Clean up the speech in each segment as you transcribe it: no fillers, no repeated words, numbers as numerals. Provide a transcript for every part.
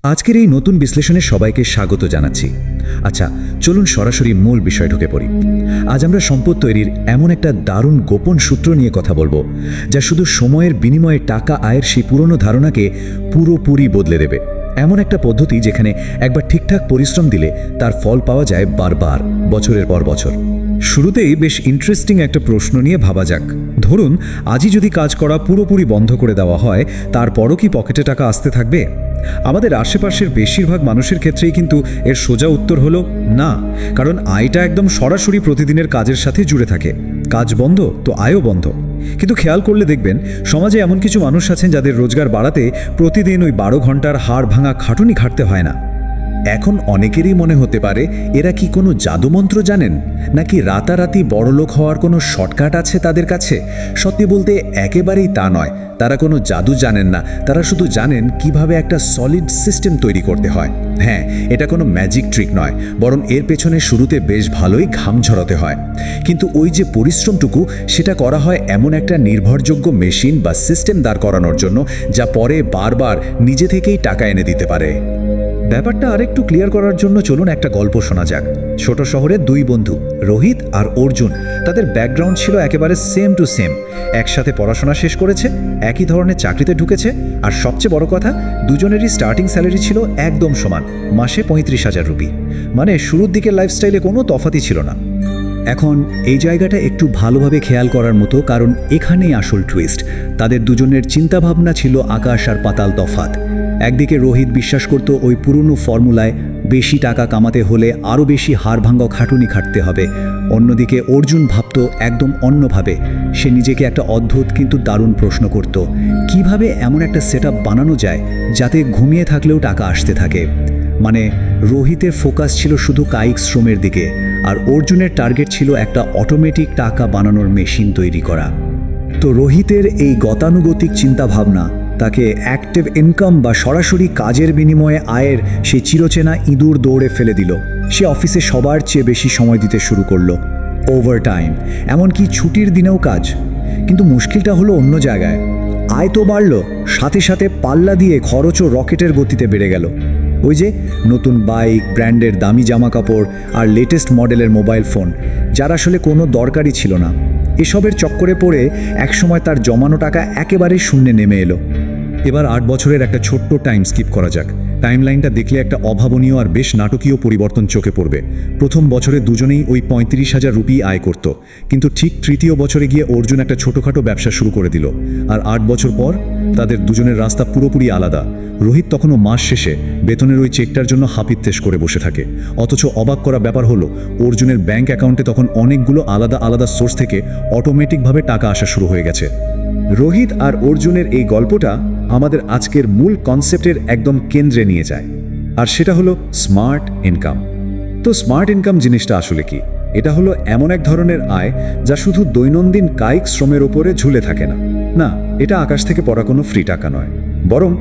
আজকের এই নতুন বিশ্লেষণে সবাইকে স্বাগত জানাচ্ছি। আচ্ছা, চলুন সরাসরি মূল বিষয় ঢুকে পড়ি। আজ আমরা সম্পদ তৈরির এমন একটা দারুণ গোপন সূত্র নিয়ে কথা বলবো, যা শুধু সময়ের বিনিময়ে টাকা আয়ের সেই পুরনো ধারণাকে পুরোপুরি বদলে দেবে। এমন একটা পদ্ধতি যেখানে একবার ঠিকঠাক পরিশ্রম দিলে তার ফল পাওয়া যায় বারবার, বছরের পর বছর। শুরুতেই বেশ ইন্টারেস্টিং একটা প্রশ্ন নিয়ে ভাবা যাক। ধরুন, আজই যদি কাজ করা পুরোপুরি বন্ধ করে দেওয়া হয়, তারপরও কি পকেটে টাকা আসতে থাকবে? আমাদের আশেপাশের বেশিরভাগ মানুষের ক্ষেত্রেই কিন্তু এর সোজা উত্তর হলো না, কারণ আয়টা একদম সরাসরি প্রতিদিনের কাজের সাথে জুড়ে থাকে। কাজ বন্ধ তো আয়ও বন্ধ। কিন্তু খেয়াল করলে দেখবেন, সমাজে এমন কিছু মানুষ আছেন যাদের রোজগার বাড়াতে প্রতিদিন ওই 12 ঘন্টার হাড় ভাঙা খাটুনি খাটতে হয় না। এখন অনেকেরই মনে হতে পারে, এরা কি কোনো জাদুমন্ত্র জানেন, নাকি রাতারাতি বড়লোক হওয়ার কোনো শর্টকাট আছে তাদের কাছে? সত্যি বলতে একেবারেই তা নয়। তারা কোনো জাদু জানেন না, তারা শুধু জানেন কিভাবে একটা সলিড সিস্টেম তৈরি করতে হয়। হ্যাঁ, এটা কোনো ম্যাজিক ট্রিক নয়, বরং এর পেছনে শুরুতে বেশ ভালোই ঘাম ঝরাতে হয়। কিন্তু ওই যে পরিশ্রমটুকু, সেটা করা হয় এমন একটা নির্ভরযোগ্য মেশিন বা সিস্টেম দাঁড় করানোর জন্য, যা পরে বারবার নিজে থেকেই টাকা এনে দিতে পারে। ব্যাপারটা আরেকটু ক্লিয়ার করার জন্য চলুন একটা গল্প শোনা যাক। ছোট শহরের দুই বন্ধু, রোহিত আর অর্জুন। তাদের ব্যাকগ্রাউন্ড ছিল একেবারে সেম টু সেম। একসাথে পড়াশোনা শেষ করেছে, একই ধরনের চাকরিতে ঢুকেছে, আর সবচেয়ে বড় কথা, দুজনেরই স্টার্টিং স্যালারি ছিল একদম সমান, মাসে 35,000 রুপি। মানে শুরুর দিকের লাইফস্টাইলে কোনো তফাতই ছিল না। এখন এই জায়গাটা একটু ভালোভাবে খেয়াল করার মতো, কারণ এখানেই আসল টুইস্ট। তাদের দুজনের চিন্তাভাবনা ছিল আকাশ আর পাতাল তফাত। একদিকে রোহিত বিশ্বাস করত ওই পুরনো ফর্মুলায়, বেশি টাকা কামাতে হলে আরও বেশি হাড় ভাঙা খাটুনি খাটতে হবে। অন্যদিকে অর্জুন ভাবত একদম অন্যভাবে। সে নিজেকে একটা অদ্ভুত কিন্তু দারুণ প্রশ্ন করত, কিভাবে এমন একটা সেটআপ বানানো যায় যাতে ঘুমিয়ে থাকলেও টাকা আসতে থাকে। মানে রোহিতের ফোকাস ছিল শুধু কায়িক শ্রমের দিকে, আর অর্জুনের টার্গেট ছিল একটা অটোমেটিক টাকা বানানোর মেশিন তৈরি করা। তো রোহিতের এই গতানুগতিক চিন্তাভাবনা তাকে অ্যাক্টিভ ইনকাম বা সরাসরি কাজের বিনিময়ে আয়ের সেই চিরচেনা ইঁদুর দৌড়ে ফেলে দিল। সে অফিসে সবার চেয়ে বেশি সময় দিতে শুরু করলো, ওভারটাইম, এমনকি ছুটির দিনেও কাজ। কিন্তু মুশকিলটা হলো অন্য জায়গায়। আয় তো বাড়ল, সাথে সাথে পাল্লা দিয়ে খরচও রকেটের গতিতে বেড়ে গেল। ওই যে নতুন বাইক, ব্র্যান্ডের দামি জামা কাপড় আর লেটেস্ট মডেলের মোবাইল ফোন, যার আসলে কোনো দরকারই ছিল না। এসবের চক্করে পড়ে একসময় তার জমানো টাকা একেবারেই শূন্যে নেমে এলো। এবার 8 বছরের একটা ছোট্ট টাইম স্কিপ করা যাক। টাইমলাইনটা দেখলে একটা অভাবনীয় আর বেশ নাটকীয় পরিবর্তন চোখে পড়বে। প্রথম বছরে দুজনেই ওই 35,000 রুপি আয় করত, কিন্তু ঠিক তৃতীয় বছরে গিয়ে অর্জুন একটা ছোটোখাটো ব্যবসা শুরু করে দিল। আর 8 বছর পর তাদের দুজনের রাস্তা পুরোপুরি আলাদা। রোহিত তখনও মাস শেষে বেতনের ওই চেকটার জন্য হাপিত্তেশ করে বসে থাকে। অথচ অবাক করা ব্যাপার হলো, অর্জুনের ব্যাংক অ্যাকাউন্টে তখন অনেকগুলো আলাদা আলাদা সোর্স থেকে অটোমেটিকভাবে টাকা আসা শুরু হয়ে গেছে। রোহিত আর অর্জুনের এই গল্পটা আমাদের আজকের মূল কনসেপ্টের একদম কেন্দ্রে নিয়ে যায়, আর সেটা হলো স্মার্ট ইনকাম। তো স্মার্ট ইনকাম জিনিসটা আসলে কি? এটা হলো এমন এক ধরনের আয় যা শুধু দৈনন্দিন কায়িক শ্রমের ওপরে ঝুলে থাকে না। না, এটা আকাশ থেকে পড়া কোনো ফ্রি টাকা নয়, বরং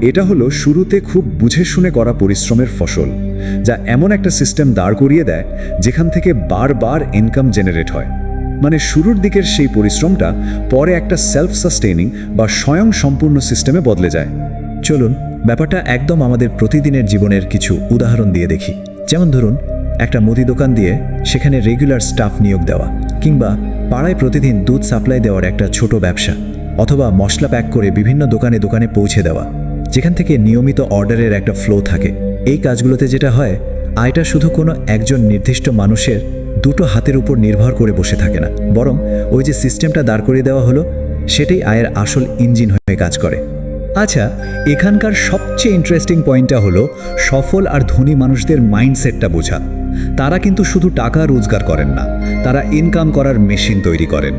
এটা হলো শুরুতে খুব বুঝে শুনে করা পরিশ্রমের ফসল, যা এমন একটা সিস্টেম দাঁড় করিয়ে দেয় যেখান থেকে বারবার ইনকাম জেনারেট হয়। মানে শুরুর দিকের সেই পরিশ্রমটা পরে একটা সেলফ সাস্টেইনিং বা স্বয়ং সম্পূর্ণ সিস্টেমে বদলে যায়। চলুন ব্যাপারটা একদম আমাদের প্রতিদিনের জীবনের কিছু উদাহরণ দিয়ে দেখি। যেমন ধরুন, একটা মুদি দোকান দিয়ে সেখানে রেগুলার স্টাফ নিয়োগ দেওয়া, কিংবা পাড়ায় প্রতিদিন দুধ সাপ্লাই দেওয়ার একটা ছোট ব্যবসা, অথবা মশলা প্যাক করে বিভিন্ন দোকানে দোকানে পৌঁছে দেওয়া, যেখান থেকে নিয়মিত অর্ডারের একটা ফ্লো থাকে। এই কাজগুলোতে যেটা হয়, আয়টা শুধু কোনো একজন নির্দিষ্ট মানুষের দুটো হাতের উপর নির্ভর করে বসে থাকে না, বরং ওই যে সিস্টেমটা দাঁড় করিয়ে দেওয়া হলো, সেটাই আয়ের আসল ইঞ্জিন হয়ে কাজ করে। আচ্ছা, এখানকার সবচেয়ে ইন্টারেস্টিং পয়েন্টটা হলো সফল আর ধনী মানুষদের মাইন্ডসেটটা বোঝা। তারা কিন্তু শুধু টাকা রোজগার করেন না, তারা ইনকাম করার মেশিন তৈরি করেন।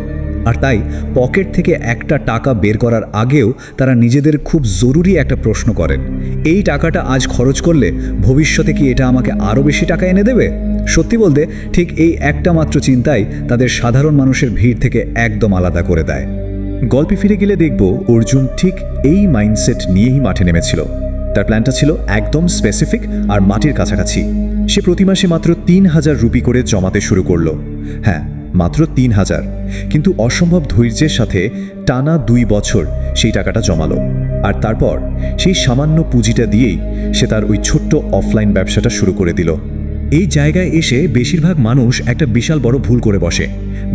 আর তাই পকেট থেকে একটা টাকা বের করার আগেও তারা নিজেদের খুব জরুরি একটা প্রশ্ন করেন, এই টাকাটা আজ খরচ করলে ভবিষ্যতে কি এটা আমাকে আরও বেশি টাকা এনে দেবে? সত্যি বলতে ঠিক এই একটা মাত্র চিন্তাই তাদের সাধারণ মানুষের ভিড় থেকে একদম আলাদা করে দেয়। গল্পে ফিরে গেলে দেখব, অর্জুন ঠিক এই মাইন্ডসেট নিয়েই মাঠে নেমেছিল। তার প্ল্যানটা ছিল একদম স্পেসিফিক আর মাটির কাছাকাছি। সে প্রতি মাসে মাত্র 3,000 রুপি করে জমাতে শুরু করলো। হ্যাঁ, মাত্র 3,000, কিন্তু অসম্ভব ধৈর্যের সাথে টানা 2 বছর সেই টাকাটা জমালো। আর তারপর সেই সামান্য পুঁজিটা দিয়েই সে তার ওই ছোট্ট অফলাইন ব্যবসাটা শুরু করে দিল। এই জায়গায় এসে বেশিরভাগ মানুষ একটা বিশাল বড় ভুল করে বসে।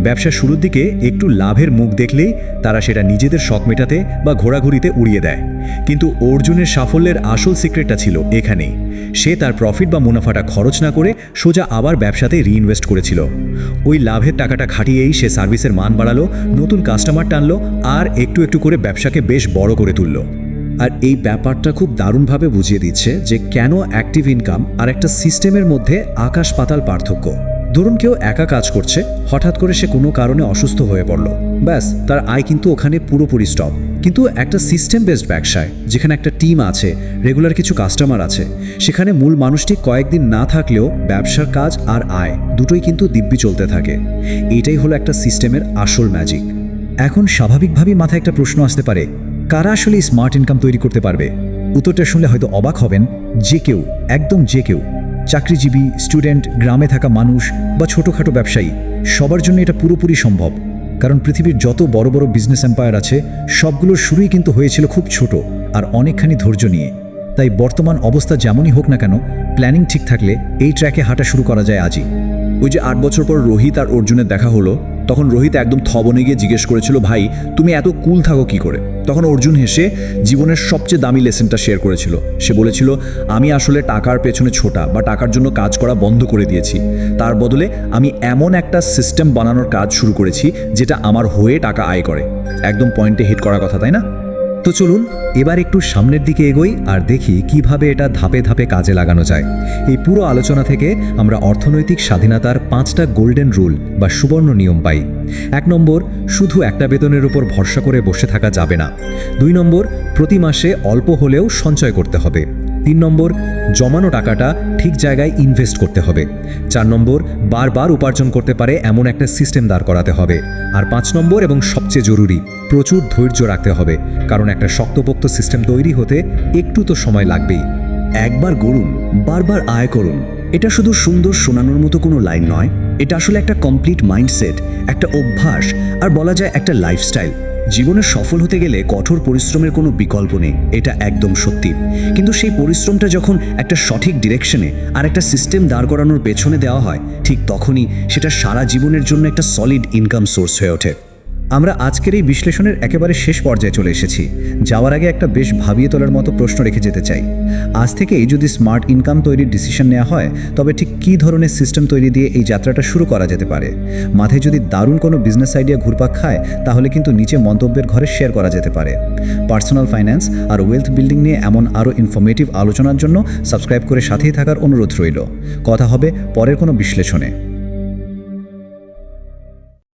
ব্যবসা শুরুর দিকে একটু লাভের মুখ দেখলেই তারা সেটা নিজেদের শখ মেটাতে বা ঘোরাঘুরিতে উড়িয়ে দেয়। কিন্তু অর্জুনের সাফল্যের আসল সিক্রেটটা ছিল এখানেই। সে তার প্রফিট বা মুনাফাটা খরচ না করে সোজা আবার ব্যবসাতে রিইনভেস্ট করেছিল। ওই লাভের টাকাটা খাটিয়েই সে সার্ভিসের মান বাড়ালো, নতুন কাস্টমার টানলো, আর একটু একটু করে ব্যবসাকে বেশ বড় করে তুলল। আর এই ব্যাপারটা খুব দারুণভাবে বুঝিয়ে দিচ্ছে যে কেন অ্যাক্টিভ ইনকাম আর একটা সিস্টেমের মধ্যে আকাশ পাতাল পার্থক্য। ধরুন কেউ একা কাজ করছে, হঠাৎ করে সে কোনো কারণে অসুস্থ হয়ে পড়ল, ব্যাস তার আয় কিন্তু ওখানে পুরোপুরি স্টপ। কিন্তু একটা সিস্টেম বেসড ব্যবসায়, যেখানে একটা টিম আছে, রেগুলার কিছু কাস্টমার আছে, সেখানে মূল মানুষটি কয়েকদিন না থাকলেও ব্যবসার কাজ আর আয় দুটোই কিন্তু দিব্যি চলতে থাকে। এটাই হলো একটা সিস্টেমের আসল ম্যাজিক। এখন স্বাভাবিকভাবেই মাথায় একটা প্রশ্ন আসতে পারে, কারা আসলে স্মার্ট ইনকাম তৈরি করতে পারবে? উত্তরটা শুনলে হয়তো অবাক হবেন, যে কেউ, একদম যে কেউ। চাকরিজীবী, স্টুডেন্ট, গ্রামে থাকা মানুষ বা ছোটোখাটো ব্যবসায়ী, সবার জন্য এটা পুরোপুরি সম্ভব। কারণ পৃথিবীর যত বড় বড় বিজনেস এম্পায়ার আছে, সবগুলোর শুরুই কিন্তু হয়েছিল খুব ছোট আর অনেকখানি ধৈর্য নিয়ে। তাই বর্তমান অবস্থা যেমনই হোক না কেন, প্ল্যানিং ঠিক থাকলে এই ট্র্যাকে হাঁটা শুরু করা যায় আজই। ওই যে 8 বছর পর রোহিত আর অর্জুনের দেখা হলো, তখন রোহিত একদম থবনে গিয়ে জিজ্ঞেস করেছিল, ভাই তুমি এত কুল থাকো কি করে? তখন অর্জুন হেসে জীবনের সবচেয়ে দামি লেসনটা শেয়ার করেছিল। সে বলেছিল, আমি আসলে টাকার পেছনে ছোটা বা টাকার জন্য কাজ করা বন্ধ করে দিয়েছি। তার বদলে আমি এমন একটা সিস্টেম বানানোর কাজ শুরু করেছি যেটা আমার হয়ে টাকা আয় করে। একদম পয়েন্টে হিট করার কথা, তাই না? তো চলুন এবার একটু সামনের দিকে এগোই আর দেখি কিভাবে এটা ধাপে ধাপে কাজে লাগানো যায়। এই পুরো আলোচনা থেকে আমরা অর্থনৈতিক স্বাধীনতার 5টা গোল্ডেন রুল বা সুবর্ণ নিয়ম পাই। 1 নম্বর, শুধু একটা বেতনের উপর ভরসা করে বসে থাকা যাবে না। 2 নম্বর, প্রতি মাসে অল্প হলেও সঞ্চয় করতে হবে। 3 নম্বর, জমানো টাকাটা ঠিক জায়গায় ইনভেস্ট করতে হবে। 4 নম্বর, বারবার উপার্জন করতে পারে এমন একটা সিস্টেম দাঁড় করাতে হবে। আর 5 নম্বর এবং সবচেয়ে জরুরি, প্রচুর ধৈর্য রাখতে হবে, কারণ একটা শক্তপোক্ত সিস্টেম তৈরি হতে একটু তো সময় লাগবেই। একবার গড়ুন, বারবার আয় করুন, এটা শুধু সুন্দর শোনানোর মতো কোনো লাইন নয়, এটা আসলে একটা কমপ্লিট মাইন্ডসেট, একটা অভ্যাস, আর বলা যায় একটা লাইফস্টাইল। জীবনে সফল হতে গেলে কঠোর পরিশ্রমের কোনো বিকল্প নেই, এটা একদম সত্যি। কিন্তু সেই পরিশ্রমটা যখন একটা সঠিক ডিরেকশনে আর একটা সিস্টেম দাঁড় করানোর পেছনে দেওয়া হয়, ঠিক তখনই সেটা সারা জীবনের জন্য একটা সলিড ইনকাম সোর্স হয়ে ওঠে। আমরা আজকের এই বিশ্লেষণের একেবারে শেষ পর্যায়ে চলে এসেছি। যাওয়ার আগে একটা বেশ ভাবিয়ে তোলার মতো প্রশ্ন রেখে যেতে চাই। আজ থেকেই যদি স্মার্ট ইনকাম তৈরির ডিসিশন নেওয়া হয়, তবে ঠিক কী ধরনের সিস্টেম তৈরি দিয়ে এই যাত্রাটা শুরু করা যেতে পারে? মাথায় যদি দারুণ কোনো বিজনেস আইডিয়া ঘুরপাক খায়, তাহলে কিন্তু নিচে মন্তব্যের ঘরে শেয়ার করা যেতে পারে। পার্সোনাল ফাইন্যান্স আর ওয়েলথ বিল্ডিং নিয়ে এমন আরও ইনফরমেটিভ আলোচনার জন্য সাবস্ক্রাইব করে সাথেই থাকার অনুরোধ রইল। কথা হবে পরের কোনো বিশ্লেষণে।